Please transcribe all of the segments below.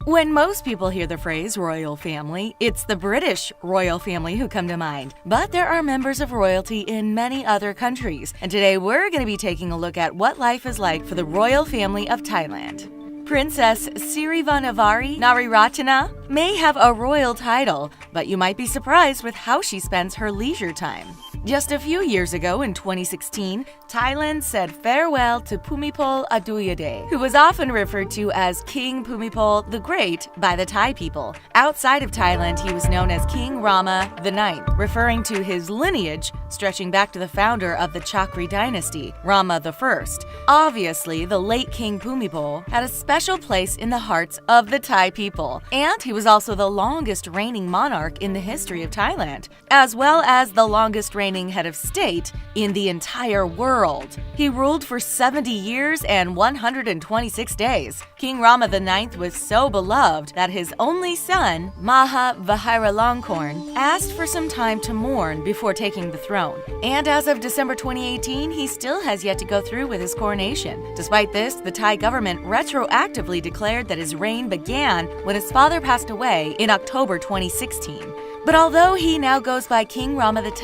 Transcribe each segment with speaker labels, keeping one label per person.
Speaker 1: When most people hear the phrase royal family, it's the British royal family who come to mind. But there are members of royalty in many other countries, and today we're going to be taking a look at what life is like for the royal family of Thailand. Princess Sirivaanavari Nariratana may have a royal title, but you might be surprised with how she spends her leisure time. Just a few years ago, in 2016, Thailand said farewell to Bhumibol Adulyadej, who was often referred to as King Bhumibol the Great by the Thai people. Outside of Thailand, he was known as King Rama IX, referring to his lineage stretching back to the founder of the Chakri dynasty, Rama I. Obviously, the late King Bhumibol had a special place in the hearts of the Thai people, and he was also the longest reigning monarch in the history of Thailand, as well as the longest reigning head of state in the entire world. He ruled for 70 years and 126 days. King Rama IX was so beloved that his only son, Maha Vajiralongkorn, asked for some time to mourn before taking the throne. And as of December 2018, he still has yet to go through with his coronation. Despite this, the Thai government retroactively declared that his reign began when his father passed away in October 2016. But although he now goes by King Rama X,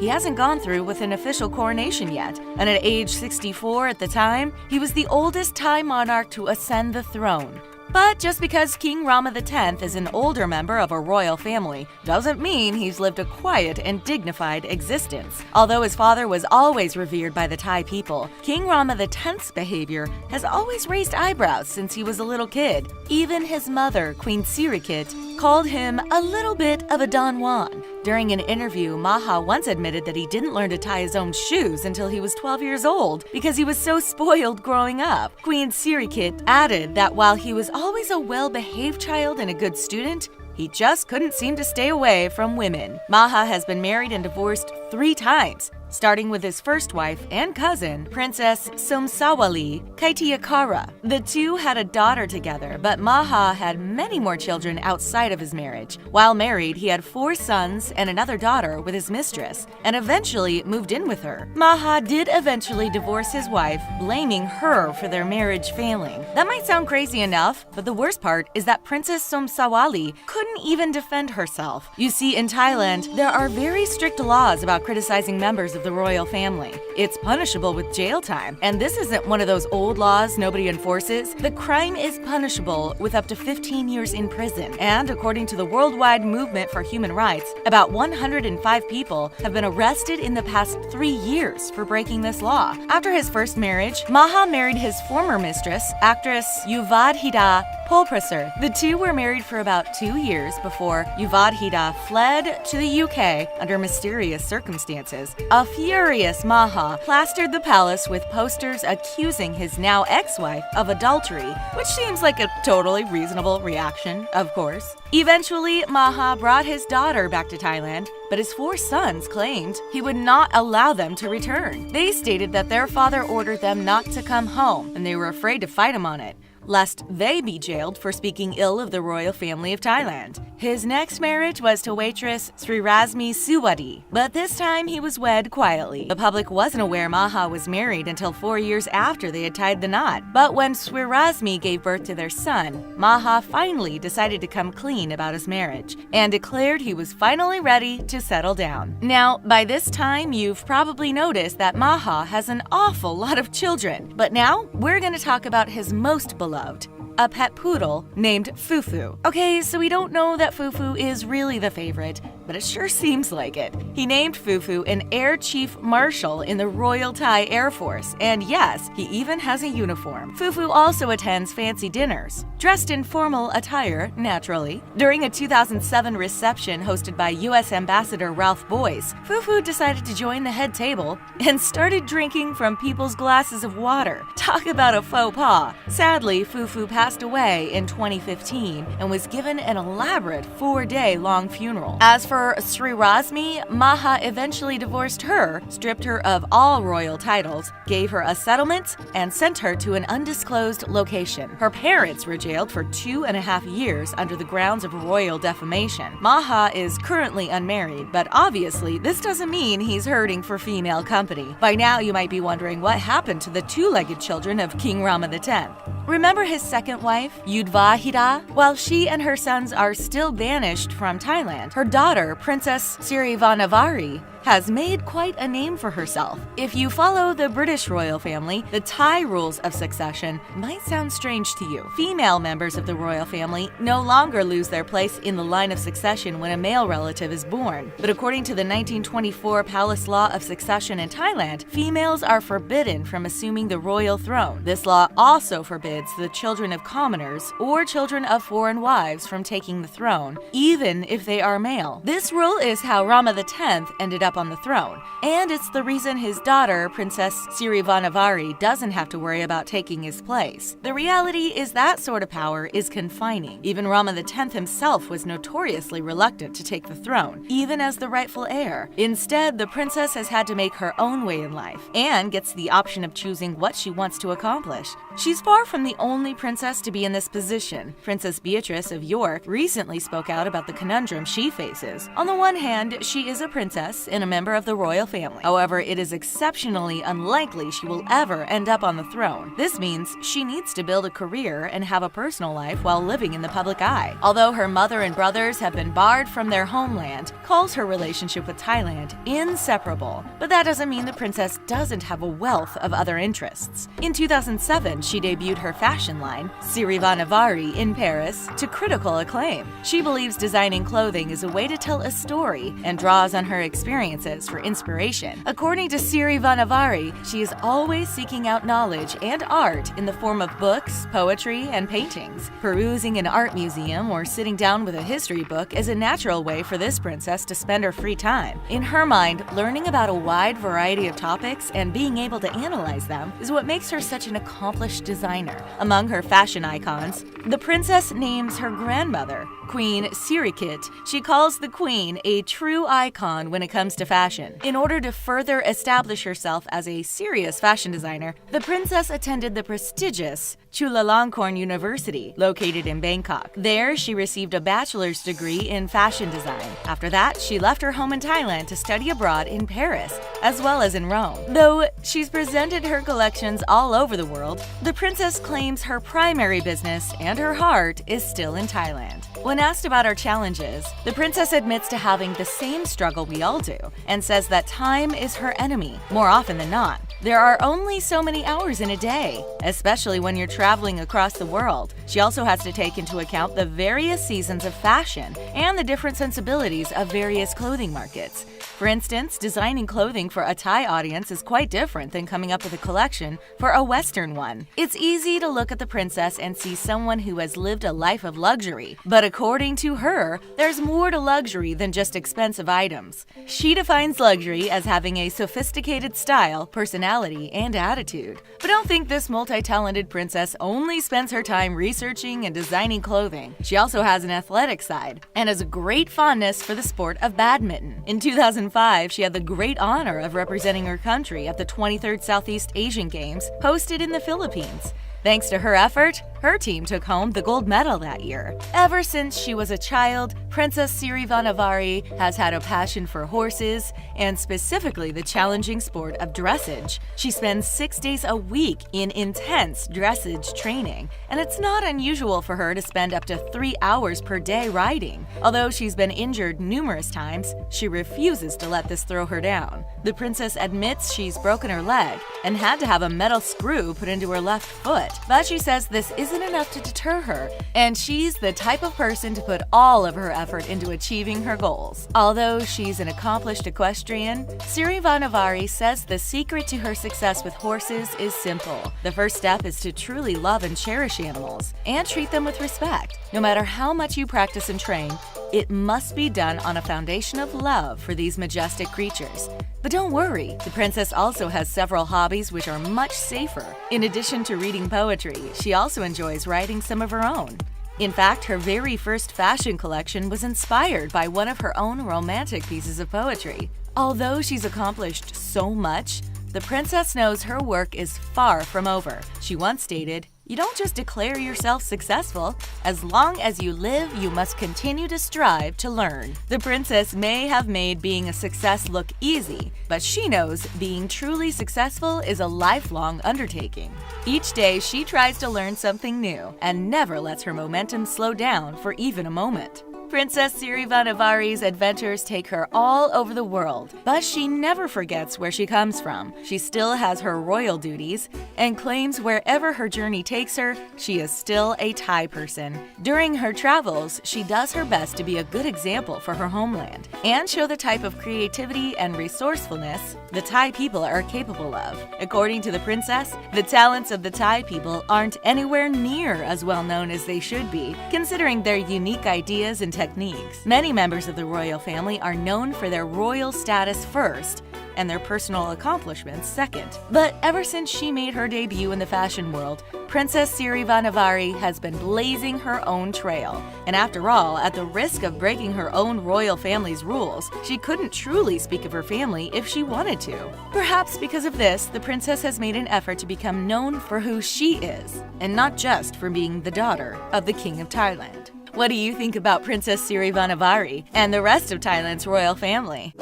Speaker 1: he hasn't gone through with an official coronation yet, and at age 64 at the time, he was the oldest Thai monarch to ascend the throne. But just because King Rama X is an older member of a royal family doesn't mean he's lived a quiet and dignified existence. Although his father was always revered by the Thai people, King Rama X's behavior has always raised eyebrows since he was a little kid. Even his mother, Queen Sirikit, called him a little bit of a Don Juan. During an interview, Maha once admitted that he didn't learn to tie his own shoes until he was 12 years old because he was so spoiled growing up. Queen Sirikit added that while he was always a well-behaved child and a good student, he just couldn't seem to stay away from women. Maha has been married and divorced 3 times, starting with his first wife and cousin, Princess Somsawali Kaitiakara. The two had a daughter together, but Maha had many more children outside of his marriage. While married, he had 4 sons and another daughter with his mistress, and eventually moved in with her. Maha did eventually divorce his wife, blaming her for their marriage failing. That might sound crazy enough, but the worst part is that Princess Somsawali couldn't even defend herself. You see, in Thailand, there are very strict laws about criticizing members of the royal family. It's punishable with jail time, and this isn't one of those old laws nobody enforces. The crime is punishable with up to 15 years in prison, and according to the Worldwide Movement for Human Rights, about 105 people have been arrested in the past 3 years for breaking this law. After his first marriage, Maha married his former mistress, actress Yuvadhida Polprasser. The two were married for about 2 years before Yuvadhida fled to the UK under mysterious circumstances. A furious Maha plastered the palace with posters accusing his now ex-wife of adultery, which seems like a totally reasonable reaction, of course. Eventually, Maha brought his daughter back to Thailand, but his 4 sons claimed he would not allow them to return. They stated that their father ordered them not to come home, and they were afraid to fight him on it, lest they be jailed for speaking ill of the royal family of Thailand. His next marriage was to waitress Srirasmi Suwadi, but this time he was wed quietly. The public wasn't aware Maha was married until 4 years after they had tied the knot. But when Srirasmi gave birth to their son, Maha finally decided to come clean about his marriage and declared he was finally ready to settle down. Now, by this time, you've probably noticed that Maha has an awful lot of children. But now, we're going to talk about his most beloved, a pet poodle named Fufu. Okay, so we don't know that Fufu is really the favorite, but it sure seems like it. He named Fufu an Air Chief Marshal in the Royal Thai Air Force, and yes, he even has a uniform. Fufu also attends fancy dinners, dressed in formal attire, naturally. During a 2007 reception hosted by U.S. Ambassador Ralph Boyce, Fufu decided to join the head table and started drinking from people's glasses of water. Talk about a faux pas. Sadly, Fufu passed away in 2015 and was given an elaborate 4-day-long funeral. As for Srirasmi, Maha eventually divorced her, stripped her of all royal titles, gave her a settlement, and sent her to an undisclosed location. Her parents were jailed for 2.5 years under the grounds of royal defamation. Maha is currently unmarried, but obviously this doesn't mean he's hurting for female company. By now you might be wondering what happened to the 2-legged children of King Rama X. Remember his second wife, Yudvahida? While she and her sons are still banished from Thailand, her daughter, Princess Sirivanavari, has made quite a name for herself. If you follow the British royal family, the Thai rules of succession might sound strange to you. Female members of the royal family no longer lose their place in the line of succession when a male relative is born. But according to the 1924 Palace Law of Succession in Thailand, females are forbidden from assuming the royal throne. This law also forbids the children of commoners or children of foreign wives from taking the throne, even if they are male. This rule is how Rama X ended up on the throne, and it's the reason his daughter, Princess Sirivanavari, doesn't have to worry about taking his place. The reality is that sort of power is confining. Even Rama X himself was notoriously reluctant to take the throne, even as the rightful heir. Instead, the princess has had to make her own way in life, and gets the option of choosing what she wants to accomplish. She's far from the only princess to be in this position. Princess Beatrice of York recently spoke out about the conundrum she faces. On the one hand, she is a princess and a member of the royal family. However, it is exceptionally unlikely she will ever end up on the throne. This means she needs to build a career and have a personal life while living in the public eye. Although her mother and brothers have been barred from their homeland, calls her relationship with Thailand inseparable. But that doesn't mean the princess doesn't have a wealth of other interests. In 2007, she debuted her fashion line, Sirivanavari, in Paris, to critical acclaim. She believes designing clothing is a way to tell a story and draws on her experiences for inspiration. According to Sirivanavari, she is always seeking out knowledge and art in the form of books, poetry, and paintings. Perusing an art museum or sitting down with a history book is a natural way for this princess to spend her free time. In her mind, learning about a wide variety of topics and being able to analyze them is what makes her such an accomplished designer. Among her fashion icons, the princess names her grandmother, Queen Sirikit. She calls the queen a true icon when it comes to fashion. In order to further establish herself as a serious fashion designer, the princess attended the prestigious Chulalongkorn University, located in Bangkok. There, she received a bachelor's degree in fashion design. After that, she left her home in Thailand to study abroad in Paris, as well as in Rome. Though she's presented her collections all over the world, the princess claims her primary business and her heart is still in Thailand. When asked about her challenges, the princess admits to having the same struggle we all do, and says that time is her enemy, more often than not. There are only so many hours in a day, especially when you're traveling across the world. She also has to take into account the various seasons of fashion and the different sensibilities of various clothing markets. For instance, designing clothing for a Thai audience is quite different than coming up with a collection for a Western one. It's easy to look at the princess and see someone who has lived a life of luxury, but according to her, there's more to luxury than just expensive items. She defines luxury as having a sophisticated style, personality, and attitude. But don't think this multi-talented princess only spends her time researching and designing clothing. She also has an athletic side and has a great fondness for the sport of badminton. In 2005, she had the great honor of representing her country at the 23rd Southeast Asian Games hosted in the Philippines. Thanks to her effort, her team took home the gold medal that year. Ever since she was a child, Princess Sirivanavari has had a passion for horses, and specifically the challenging sport of dressage. She spends 6 days a week in intense dressage training, and it's not unusual for her to spend up to 3 hours per day riding. Although she's been injured numerous times, she refuses to let this throw her down. The princess admits she's broken her leg and had to have a metal screw put into her left foot. But she says this isn't enough to deter her, and she's the type of person to put all of her effort into achieving her goals. Although she's an accomplished equestrian, Sirivanavari says the secret to her success with horses is simple. The first step is to truly love and cherish animals, and treat them with respect. No matter how much you practice and train, it must be done on a foundation of love for these majestic creatures. But don't worry, the princess also has several hobbies which are much safer. In addition to reading poetry, she also enjoys writing some of her own. In fact, her very first fashion collection was inspired by one of her own romantic pieces of poetry. Although she's accomplished so much, the princess knows her work is far from over. She once stated, You don't just declare yourself successful. As long as you live, you must continue to strive to learn. The princess may have made being a success look easy, but she knows being truly successful is a lifelong undertaking. Each day, she tries to learn something new and never lets her momentum slow down for even a moment. Princess Sirivanavari's adventures take her all over the world, but she never forgets where she comes from. She still has her royal duties and claims wherever her journey takes her, she is still a Thai person. During her travels, she does her best to be a good example for her homeland and show the type of creativity and resourcefulness the Thai people are capable of. According to the princess, the talents of the Thai people aren't anywhere near as well known as they should be, considering their unique ideas and techniques. Many members of the royal family are known for their royal status first and their personal accomplishments second. But ever since she made her debut in the fashion world, Princess Sirivanavari has been blazing her own trail. And after all, at the risk of breaking her own royal family's rules, she couldn't truly speak of her family if she wanted to. Perhaps because of this, the princess has made an effort to become known for who she is, and not just for being the daughter of the King of Thailand. What do you think about Princess Sirivanavari and the rest of Thailand's royal family?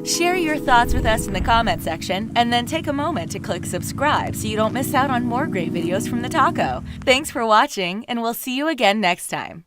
Speaker 1: Share your thoughts with us in the comment section, and then take a moment to click subscribe so you don't miss out on more great videos from TheTalko. Thanks for watching, and we'll see you again next time.